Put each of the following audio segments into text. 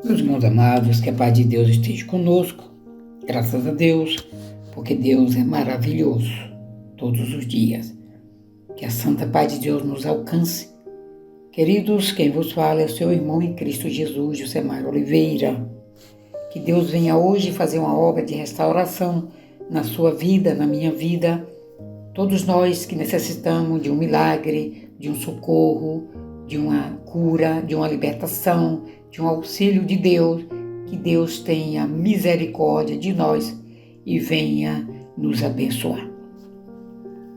Meus irmãos amados, que a paz de Deus esteja conosco, graças a Deus, porque Deus é maravilhoso todos os dias. Que a santa paz de Deus nos alcance. Queridos, quem vos fala é o seu irmão em Cristo Jesus, Josemar Oliveira. Que Deus venha hoje fazer uma obra de restauração na sua vida, na minha vida. Todos nós que necessitamos de um milagre, de um socorro, de uma cura, de uma libertação, de um auxílio de Deus, que Deus tenha misericórdia de nós e venha nos abençoar.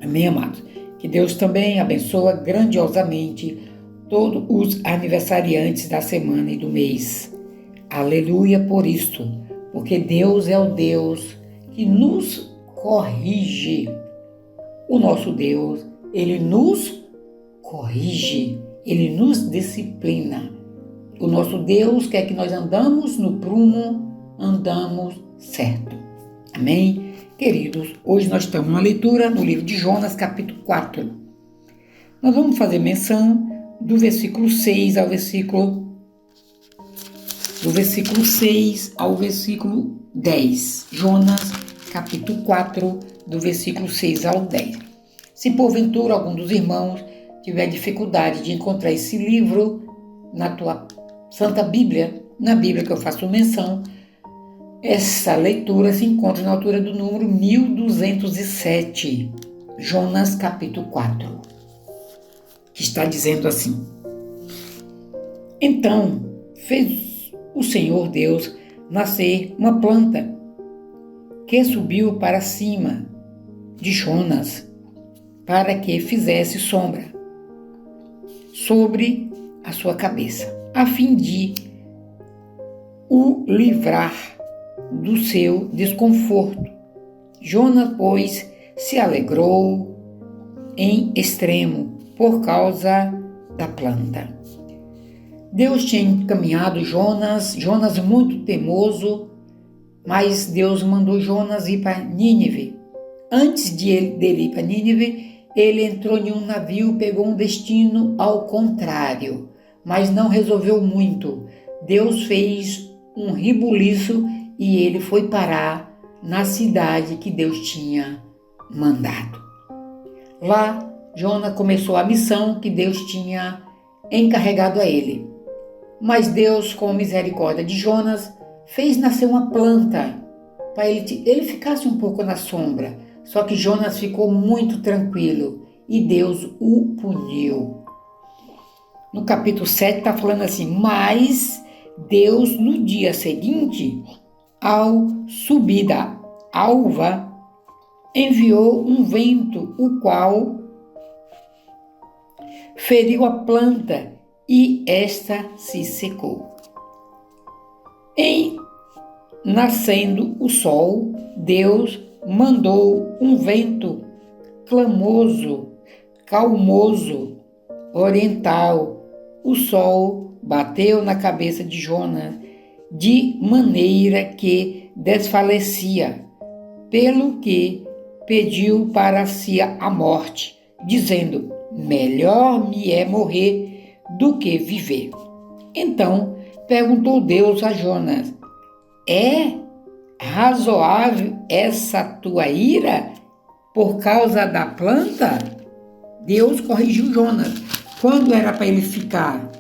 Amém, amados? Que Deus também abençoa grandiosamente todos os aniversariantes da semana e do mês. Aleluia por isto, porque Deus é o Deus que nos corrige. O nosso Deus, Ele nos corrige, Ele nos disciplina. O nosso Deus quer que nós andamos no prumo, andamos certo. Amém? Queridos, hoje nós estamos na leitura no livro de Jonas, capítulo 4. Nós vamos fazer menção do versículo 6 ao versículo 10. Jonas, capítulo 4, do versículo 6 ao 10. Se porventura algum dos irmãos tiver dificuldade de encontrar esse livro na tua Santa Bíblia, na Bíblia que eu faço menção, essa leitura se encontra na altura do número 1207, Jonas capítulo 4, que está dizendo assim: Então fez o Senhor Deus nascer uma planta que subiu para cima de Jonas, para que fizesse sombra sobre a sua cabeça, a fim de o livrar do seu desconforto. Jonas, pois, se alegrou em extremo por causa da planta. Deus tinha encaminhado Jonas muito teimoso, mas Deus mandou Jonas ir para Nínive. Antes dele ir para Nínive, ele entrou em um navio, pegou um destino ao contrário, mas não resolveu muito. Deus fez um rebuliço e ele foi parar na cidade que Deus tinha mandado. Lá, Jonas começou a missão que Deus tinha encarregado a ele. Mas Deus, com misericórdia de Jonas, fez nascer uma planta para ele ficasse um pouco na sombra. Só que Jonas ficou muito tranquilo e Deus o puniu. No capítulo 7 está falando assim: Mas Deus, no dia seguinte, ao subir da alva, enviou um vento, o qual feriu a planta e esta se secou. Em nascendo o sol, Deus mandou um vento calmoso, oriental. O sol bateu na cabeça de Jonas de maneira que desfalecia, pelo que pediu para si a morte, dizendo: melhor me é morrer do que viver. Então perguntou Deus a Jonas: é razoável essa tua ira por causa da planta? Deus corrigiu Jonas. Quando era para ele ficar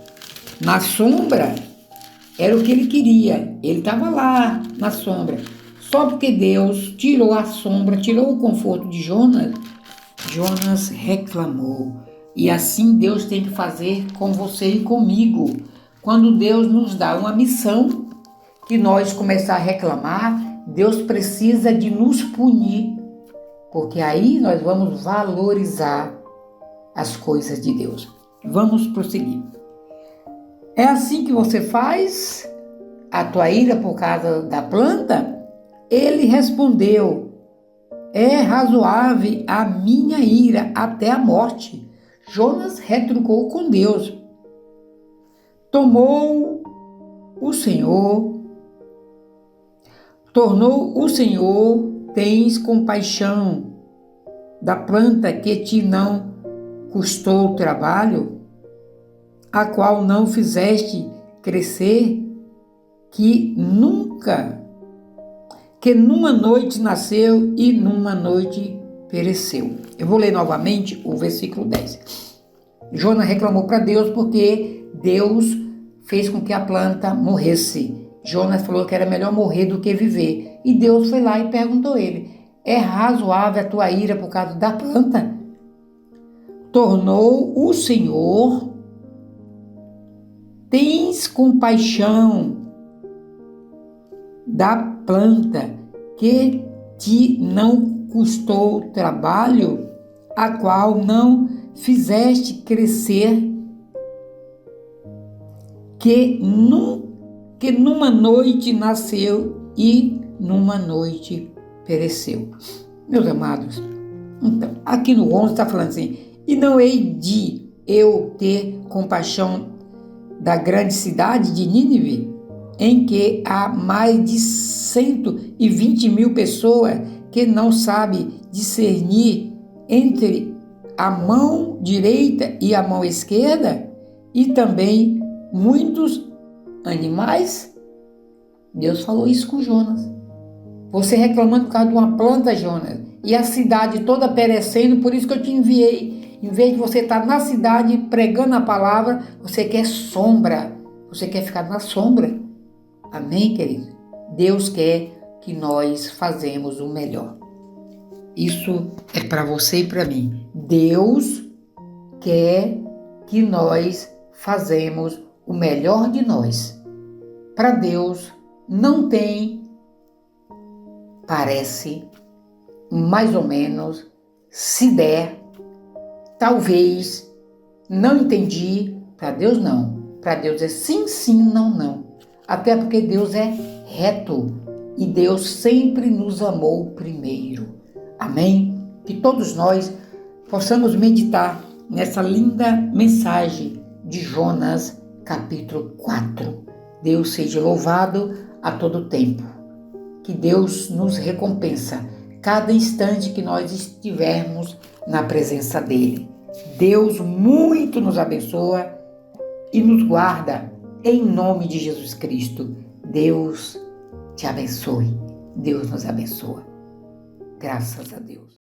na sombra, era o que ele queria. Ele estava lá na sombra. Só porque Deus tirou a sombra, tirou o conforto de Jonas, Jonas reclamou. E assim Deus tem que fazer com você e comigo. Quando Deus nos dá uma missão, que nós começar a reclamar, Deus precisa de nos punir, porque aí nós vamos valorizar as coisas de Deus. Vamos prosseguir. É assim que você faz a tua ira por causa da planta? Ele respondeu: é razoável a minha ira até a morte. Jonas retrucou com Deus. Tornou o Senhor, tens compaixão da planta que te não custou trabalho, a qual não fizeste crescer que numa noite nasceu e numa noite pereceu. Eu vou ler novamente o versículo 10. Jonas reclamou para Deus porque Deus fez com que a planta morresse. Jonas falou que era melhor morrer do que viver. E Deus foi lá e perguntou a ele: é razoável a tua ira por causa da planta? Tornou o Senhor: tens compaixão da planta que te não custou trabalho, a qual não fizeste crescer, que numa noite nasceu e numa noite pereceu. Meus amados, então, aqui no 11 está falando assim: e não hei de eu ter compaixão da grande cidade de Nínive, em que há mais de 120.000 pessoas que não sabem discernir entre a mão direita e a mão esquerda, e também muitos animais? Deus falou isso com Jonas. Você reclamando por causa de uma planta, Jonas, e a cidade toda perecendo, por isso que eu te enviei. Em vez de você estar na cidade pregando a palavra, você quer sombra, você quer ficar na sombra. Amém, querido? Deus quer que nós fazemos o melhor. Isso é para você e para mim. Deus quer que nós fazemos o melhor de nós. Para Deus não tem, parece, mais ou menos, se der, talvez, não entendi. Para Deus não. Para Deus é sim, sim, não, não. Até porque Deus é reto e Deus sempre nos amou primeiro. Amém? Que todos nós possamos meditar nessa linda mensagem de Jonas, capítulo 4. Deus seja louvado a todo tempo. Que Deus nos recompensa cada instante que nós estivermos na presença dEle. Deus muito nos abençoa e nos guarda em nome de Jesus Cristo. Deus te abençoe. Deus nos abençoa. Graças a Deus.